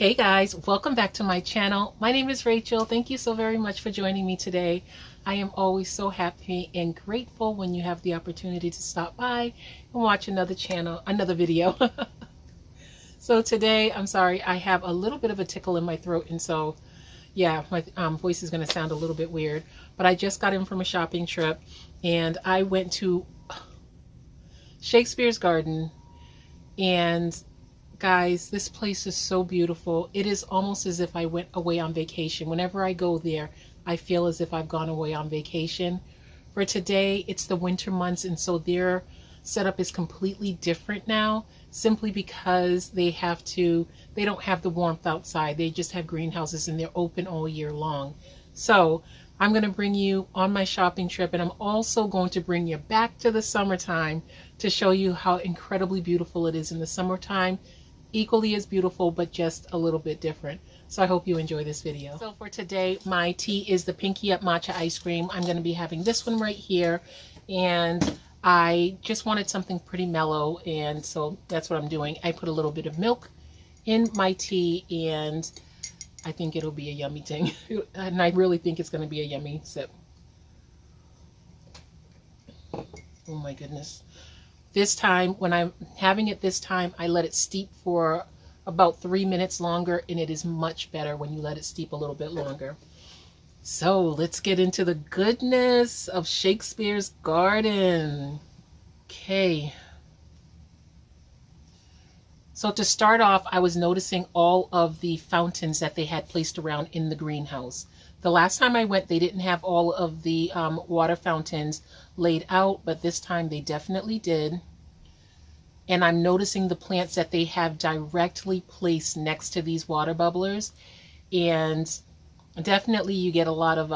Hey guys, welcome back to my channel. My name is Rachel. Thank you so very much for joining me today. I am always so happy and grateful when you have the opportunity to stop by and watch another video. So today, I'm sorry, I have a little bit of a tickle in my throat, and so yeah, my voice is going to sound a little bit weird, but I just got in from a shopping trip and I went to Shakespeare's Garden, and guys, this place is so beautiful. It is almost as if I went away on vacation. Whenever I go there, I feel as if I've gone away on vacation. For today, it's the winter months, and so their setup is completely different now, simply because they don't have the warmth outside. They just have greenhouses and they're open all year long. So I'm going to bring you on my shopping trip, and I'm also going to bring you back to the summertime to show you how incredibly beautiful it is in the summertime. Equally as beautiful, but just a little bit different. So I hope you enjoy this video. So for today, my tea is the Pinky Up Matcha Ice Cream. I'm going to be having this one right here, and I just wanted something pretty mellow, and so that's what I'm doing. I put a little bit of milk in my tea, and I think it'll be a yummy thing. And I really think it's going to be a yummy sip. Oh my goodness. This time, when I'm having it this time, I let it steep for about 3 minutes longer, and it is much better when you let it steep a little bit longer. So let's get into the goodness of Shakespeare's Garden. Okay. So to start off, I was noticing all of the fountains that they had placed around in the greenhouse. The last time I went, they didn't have all of the water fountains laid out, but this time they definitely did. And I'm noticing the plants that they have directly placed next to these water bubblers. And definitely you get a lot of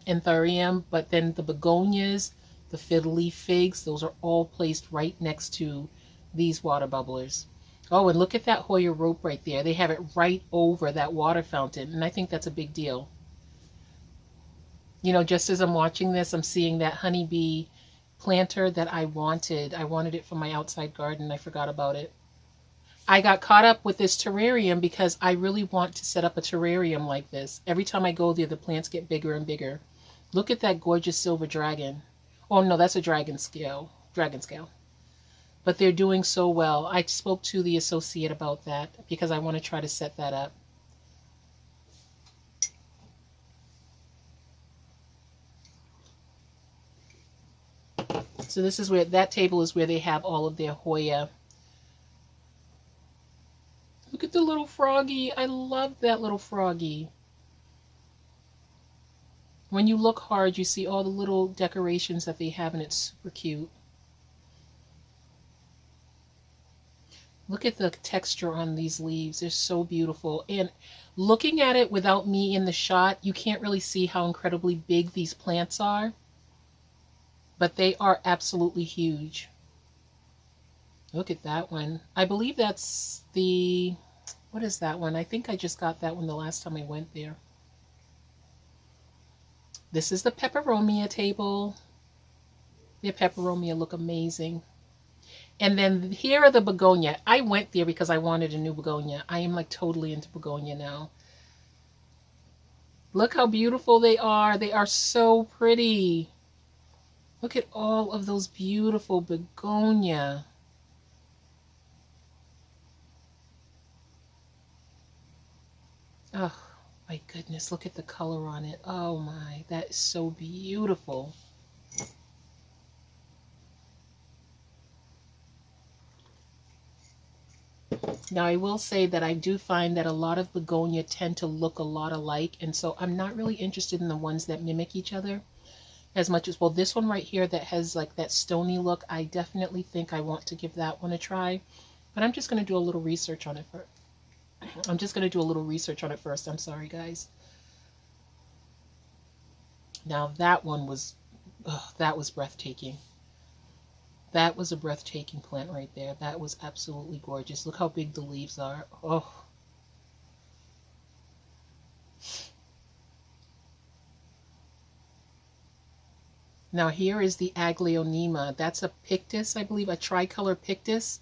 anthurium, but then the begonias, the fiddle leaf figs, those are all placed right next to these water bubblers. Oh, and look at that Hoya rope right there. They have it right over that water fountain, and I think that's a big deal. You know, just as I'm watching this, I'm seeing that honeybee planter that I wanted. I wanted it for my outside garden. I forgot about it. I got caught up with this terrarium because I really want to set up a terrarium like this. Every time I go there, the plants get bigger and bigger. Look at that gorgeous silver dragon. Oh no, that's a dragon scale. But they're doing so well. I spoke to the associate about that because I want to try to set that up. So this is where, that table is where they have all of their Hoya. Look at the little froggy. I love that little froggy. When you look hard, you see all the little decorations that they have, and it's super cute. Look at the texture on these leaves. They're so beautiful. And looking at it without me in the shot, you can't really see how incredibly big these plants are. But they are absolutely huge. Look at that one. I believe that's the, what is that one? I think I just got that one the last time I went there. This is the peperomia table. The peperomia look amazing. And then here are the begonia. I went there because I wanted a new begonia. I am like totally into begonia now. Look how beautiful they are. They are so pretty. Look at all of those beautiful begonia. Oh my goodness, look at the color on it. Oh my, that is so beautiful. Now I will say that I do find that a lot of begonia tend to look a lot alike, and so I'm not really interested in the ones that mimic each other as much as, well, this one right here that has like that stony look, I definitely think I want to give that one a try. But I'm just going to do a little research on it first. I'm sorry, guys. Now that one was, that was breathtaking. That was a breathtaking plant right there. That was absolutely gorgeous. Look how big the leaves are. Oh. Now here is the Aglaonema. That's a pictus, I believe, a tricolor pictus.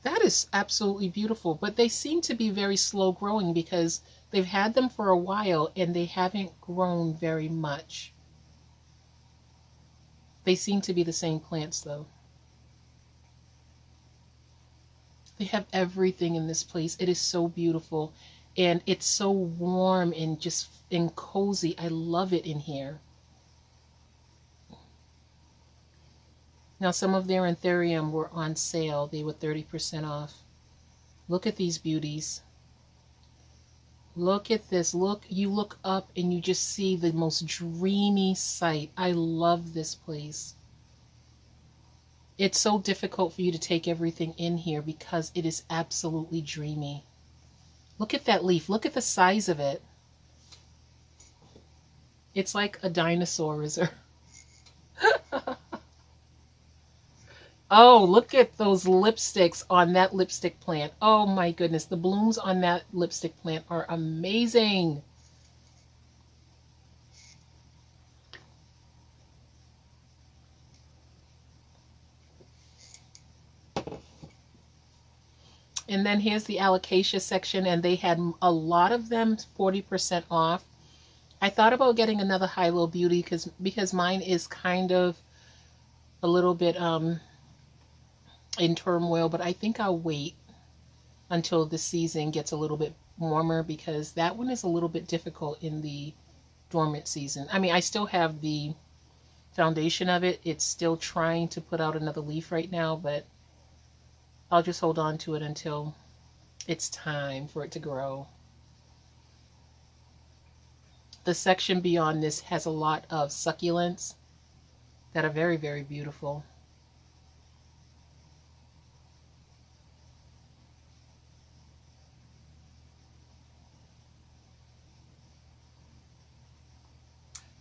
That is absolutely beautiful, but they seem to be very slow growing because they've had them for a while and they haven't grown very much. They seem to be the same plants though. They have everything in this place. It is so beautiful and it's so warm and just and cozy. I love it in here. Now some of their anthurium were on sale. They were 30% off. Look at these beauties. Look at this. Look, you look up and you just see the most dreamy sight. I love this place. It's so difficult for you to take everything in here because it is absolutely dreamy. Look at that leaf. Look at the size of it. It's like a dinosaur reserve. Oh, look at those lipsticks on that lipstick plant. Oh my goodness. The blooms on that lipstick plant are amazing. And then here's the Alocasia section, and they had a lot of them 40% off. I thought about getting another High-Low Beauty because mine is kind of a little bit in turmoil, but I think I'll wait until the season gets a little bit warmer because that one is a little bit difficult in the dormant season. I mean, I still have the foundation of it. It's still trying to put out another leaf right now, but I'll just hold on to it until it's time for it to grow. The section beyond this has a lot of succulents that are very, very beautiful.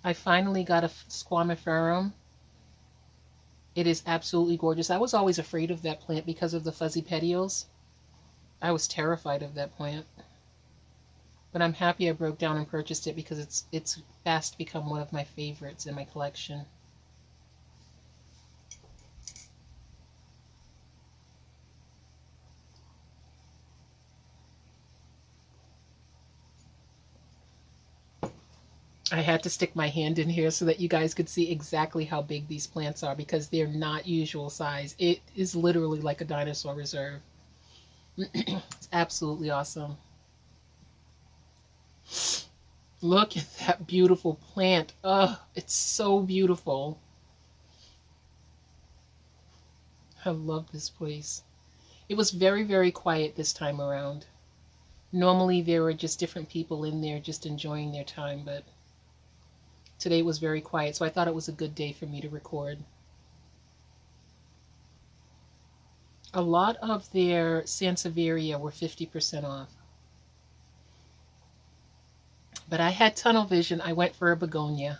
I finally got a squamiferum. It is absolutely gorgeous. I was always afraid of that plant because of the fuzzy petioles. I was terrified of that plant. But I'm happy I broke down and purchased it because it's fast become one of my favorites in my collection. I had to stick my hand in here so that you guys could see exactly how big these plants are because they're not usual size. It is literally like a dinosaur reserve. It's absolutely awesome. Look at that beautiful plant. Oh, it's so beautiful. I love this place. It was very, very quiet this time around. Normally there were just different people in there just enjoying their time, but today it was very quiet, so I thought it was a good day for me to record. A lot of their Sansevieria were 50% off. But I had tunnel vision. I went for a begonia.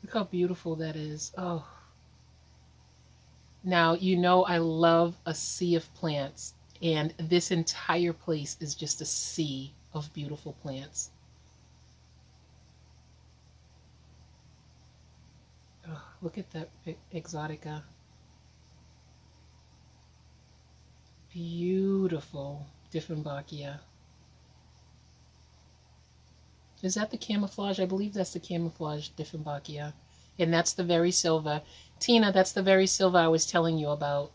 Look how beautiful that is. Oh. Now, you know I love a sea of plants. And this entire place is just a sea of beautiful plants. Oh, look at that exotica. Beautiful Diffenbachia. Is that the camouflage? I believe that's the camouflage Diffenbachia. And that's the very silva. Tina, that's the very silva I was telling you about.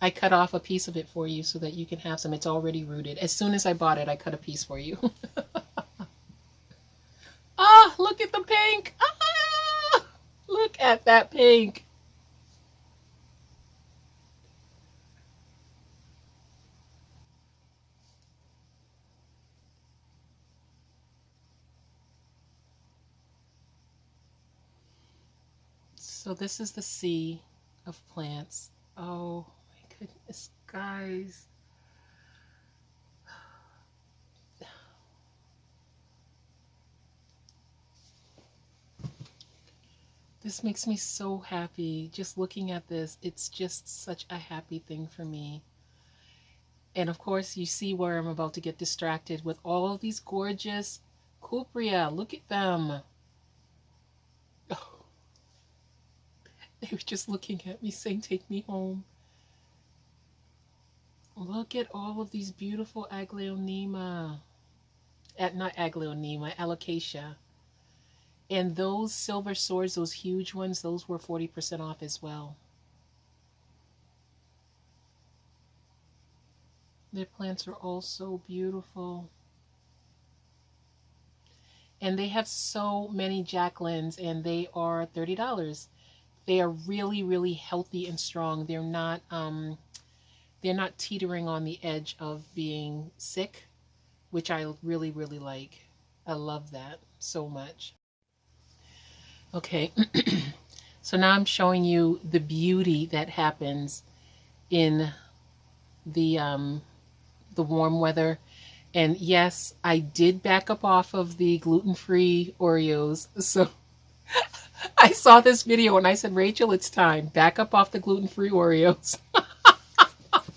I cut off a piece of it for you so that you can have some. It's already rooted. As soon as I bought it, I cut a piece for you. Ah, look at the pink. Ah, look at that pink. So this is the sea of plants. Oh my goodness, guys. This makes me so happy. Just looking at this, it's just such a happy thing for me. And of course, you see where I'm about to get distracted with all of these gorgeous cupria. Look at them. Oh, they were just looking at me saying, take me home. Look at all of these beautiful aglaonema. Not aglaonema, alocasia. And those silver swords, those huge ones, those were 40% off as well. Their plants are all so beautiful. And they have so many Jacquelines, and they are $30. They are really, really healthy and strong. They're not teetering on the edge of being sick, which I really, really like. I love that so much. Okay, so now I'm showing you the beauty that happens in the warm weather. And yes, I did back up off of the gluten-free Oreos. So I saw this video and I said, Rachel, it's time. Back up off the gluten-free Oreos.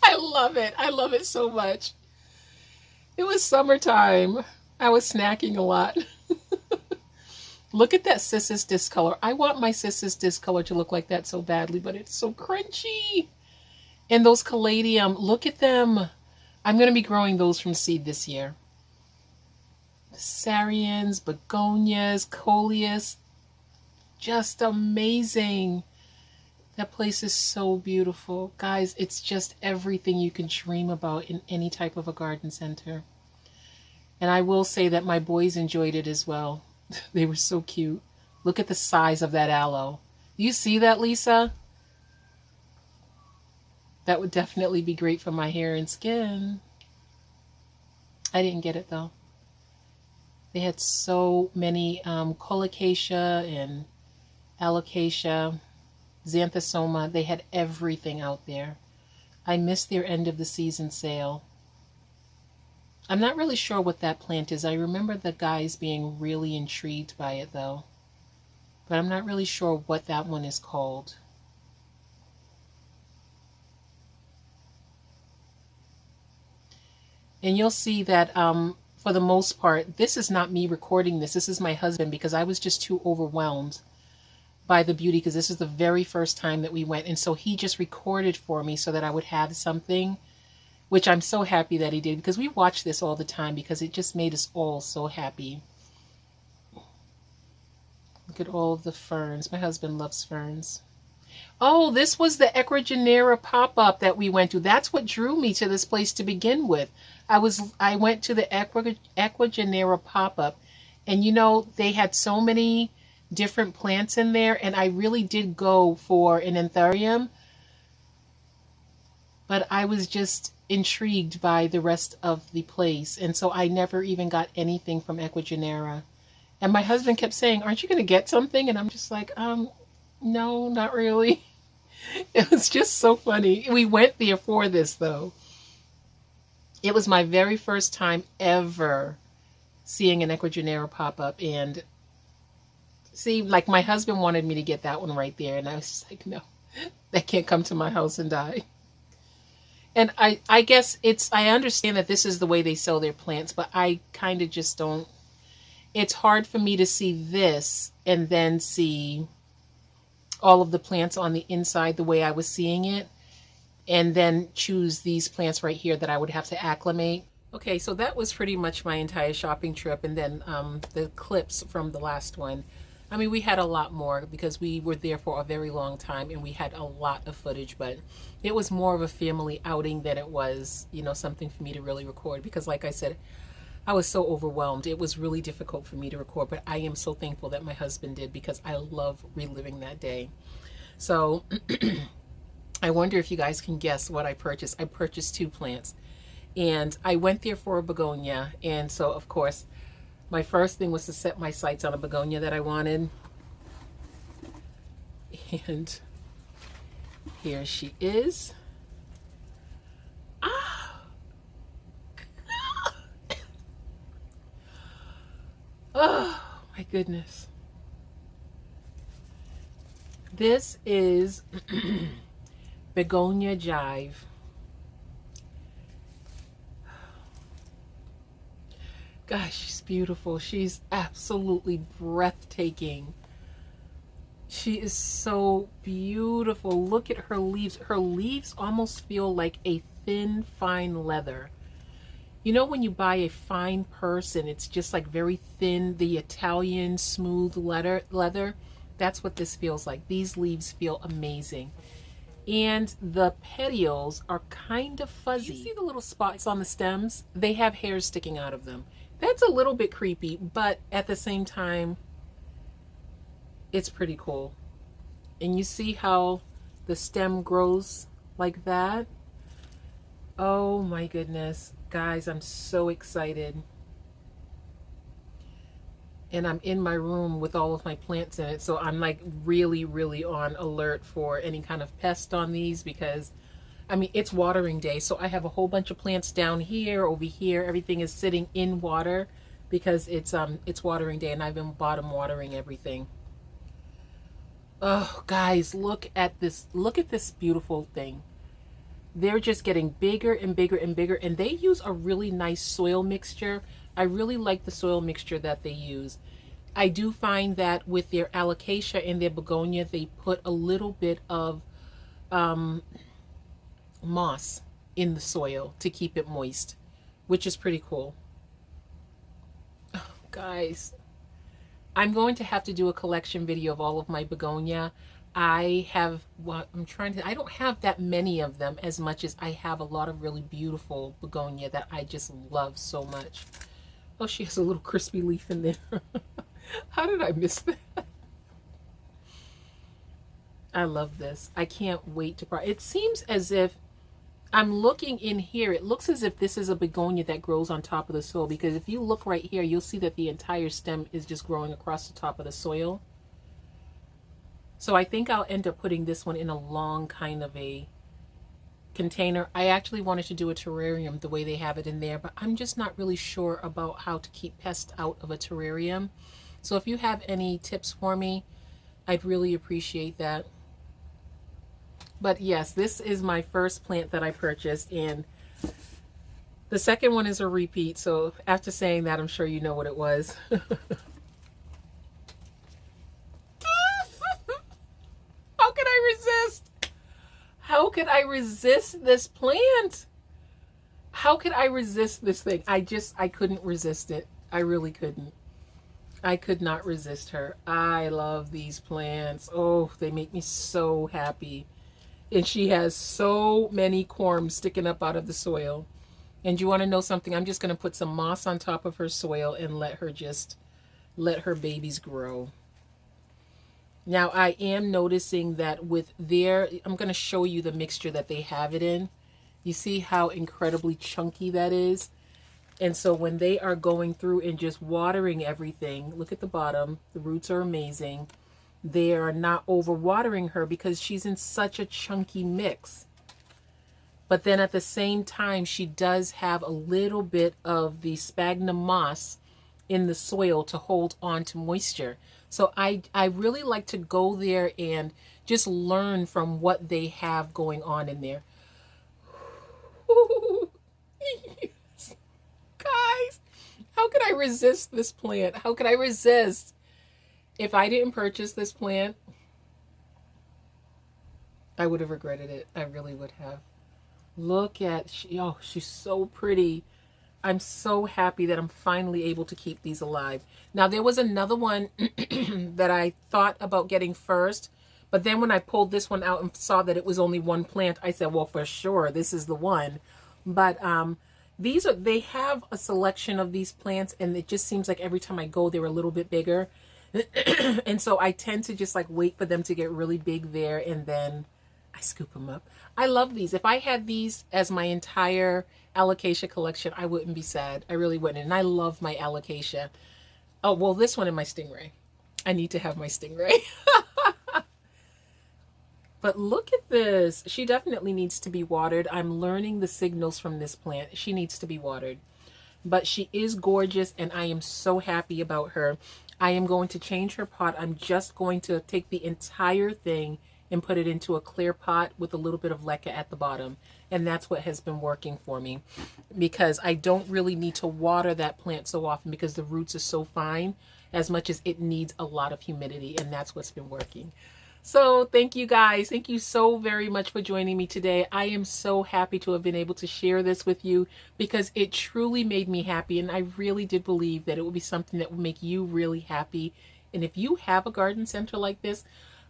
I love it. I love it so much. It was summertime. I was snacking a lot. Look at that Sis's Discolor. I want my Sis's Discolor to look like that so badly, but it's so crunchy. And those caladium, look at them. I'm going to be growing those from seed this year. Sarians, begonias, coleus. Just amazing. That place is so beautiful. Guys, it's just everything you can dream about in any type of a garden center. And I will say that my boys enjoyed it as well. They were so cute. Look at the size of that aloe. You see that, Lisa? That would definitely be great for my hair and skin. I didn't get it though. They had so many colocasia and alocasia, xanthosoma. They had everything out there. I missed their end of the season sale. I'm not really sure what that plant is. I remember the guys being really intrigued by it though. But I'm not really sure what that one is called. And you'll see that for the most part, this is not me recording this. This is my husband, because I was just too overwhelmed by the beauty, because this is the very first time that we went. And so he just recorded for me so that I would have something, which I'm so happy that he did, because we watch this all the time because it just made us all so happy. Look at all of the ferns. My husband loves ferns. Oh, this was the Ecuagenera pop-up that we went to. That's what drew me to this place to begin with. I went to the Ecuagenera pop-up, and you know, they had so many different plants in there, and I really did go for an anthurium, but I was just intrigued by the rest of the place, and so I never even got anything from Ecuagenera. And my husband kept saying, aren't you going to get something? And I'm just like, no, not really. It was just so funny. We went there for this, though. It was my very first time ever seeing an Ecuagenera pop up. And see, like, my husband wanted me to get that one right there. And I was just like, no, that can't come to my house and die. And I guess I understand that this is the way they sell their plants, but I kind of just don't. It's hard for me to see this and then see all of the plants on the inside the way I was seeing it, and then choose these plants right here that I would have to acclimate. Okay, so that was pretty much my entire shopping trip, and then the clips from the last one. I mean, we had a lot more because we were there for a very long time and we had a lot of footage, but it was more of a family outing than it was, you know, something for me to really record, because like I said, I was so overwhelmed. It was really difficult for me to record, but I am so thankful that my husband did, because I love reliving that day. So I wonder if you guys can guess what I purchased. I purchased 2 plants, and I went there for a begonia. And so, of course, my first thing was to set my sights on a begonia that I wanted. And here she is. Oh my goodness. This is Begonia Jive. Gosh, she's beautiful. She's absolutely breathtaking. She is so beautiful. Look at her leaves. Her leaves almost feel like a thin, fine leather. You know when you buy a fine purse and it's just like very thin, the Italian smooth leather? That's what this feels like. These leaves feel amazing. And the petioles are kind of fuzzy. You see the little spots on the stems? They have hairs sticking out of them. That's a little bit creepy, but at the same time, it's pretty cool. And you see how the stem grows like that? Oh my goodness. Guys, I'm so excited. And I'm in my room with all of my plants in it. So I'm like really, really on alert for any kind of pest on these because, I mean, it's watering day. So I have a whole bunch of plants down here, over here. Everything is sitting in water because it's watering day and I've been bottom watering everything. Oh, guys, look at this. Look at this beautiful thing. They're just getting bigger and bigger and bigger, and they use a really nice soil mixture. I really like the soil mixture that they use. I do find that with their Alocasia and their Begonia, they put a little bit of moss in the soil to keep it moist, which is pretty cool. Oh, guys, I'm going to have to do a collection video of all of my Begonia. I have, well, I don't have that many of them as much as I have a lot of really beautiful Begonia that I just love so much. Oh, she has a little crispy leaf in there. How did I miss that? I love this. I can't wait to try. It seems as if I'm looking in here. It looks as if this is a Begonia that grows on top of the soil, because if you look right here, you'll see that the entire stem is just growing across the top of the soil. So I think I'll end up putting this one in a long kind of a container. I actually wanted to do a terrarium the way they have it in there, but I'm just not really sure about how to keep pests out of a terrarium. So if you have any tips for me, I'd really appreciate that. But yes, this is my first plant that I purchased, and the second one is a repeat. So after saying that, I'm sure you know what it was. How could I resist this plant? How could I resist this thing? I couldn't resist it. I really couldn't. I could not resist her. I love these plants. Oh, they make me so happy. And she has so many corms sticking up out of the soil. And you want to know something? I'm just going to put some moss on top of her soil and let her babies grow. Now, I am noticing that with I'm going to show you the mixture that they have it in. You see how incredibly chunky that is? And so when they are going through and just watering everything, look at the bottom. The roots are amazing. They are not over-watering her because she's in such a chunky mix. But then at the same time, she does have a little bit of the sphagnum moss in the soil to hold on to moisture. So I really like to go there and just learn from what they have going on in there. Yes. Guys, how could I resist this plant? How could I resist? If I didn't purchase this plant, I would have regretted it. I really would have. Look at, oh, she's so pretty. I'm so happy that I'm finally able to keep these alive. Now, there was another one that I thought about getting first, but then when I pulled this one out and saw that it was only one plant, I said, well, for sure, this is the one. But they have a selection of these plants, and it just seems like every time I go, they're a little bit bigger. And so I tend to just like wait for them to get really big there, and then I scoop them up. I love these. If I had these as my entire Alocasia collection, I wouldn't be sad. I really wouldn't. And I love my Alocasia. Oh, well, this one and my stingray. I need to have my stingray. But look at this. She definitely needs to be watered. I'm learning the signals from this plant. She needs to be watered. But she is gorgeous, and I am so happy about her. I am going to change her pot. I'm just going to take the entire thing and put it into a clear pot with a little bit of leca at the bottom. And that's what has been working for me, because I don't really need to water that plant so often because the roots are so fine. as much as it needs a lot of humidity, and that's what's been working. So thank you guys. Thank you so very much for joining me today. I am so happy to have been able to share this with you because it truly made me happy, and I really did believe that it would be something that would make you really happy. And if you have a garden center like this,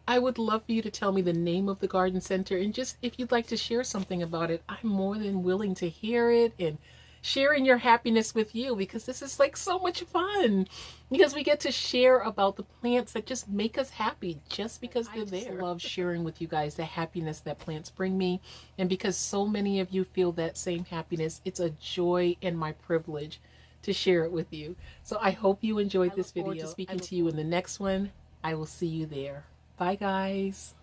I would love for you to tell me the name of the garden center, and just if you'd like to share something about it, I'm more than willing to hear it and sharing your happiness with you, because this is like so much fun, because we get to share about the plants that just make us happy just because they're there. I love sharing with you guys the happiness that plants bring me, and because so many of you feel that same happiness, it's a joy and my privilege to share it with you. So I hope you enjoyed this video. I look forward to speaking to you in the next one. I will see you there. Bye guys.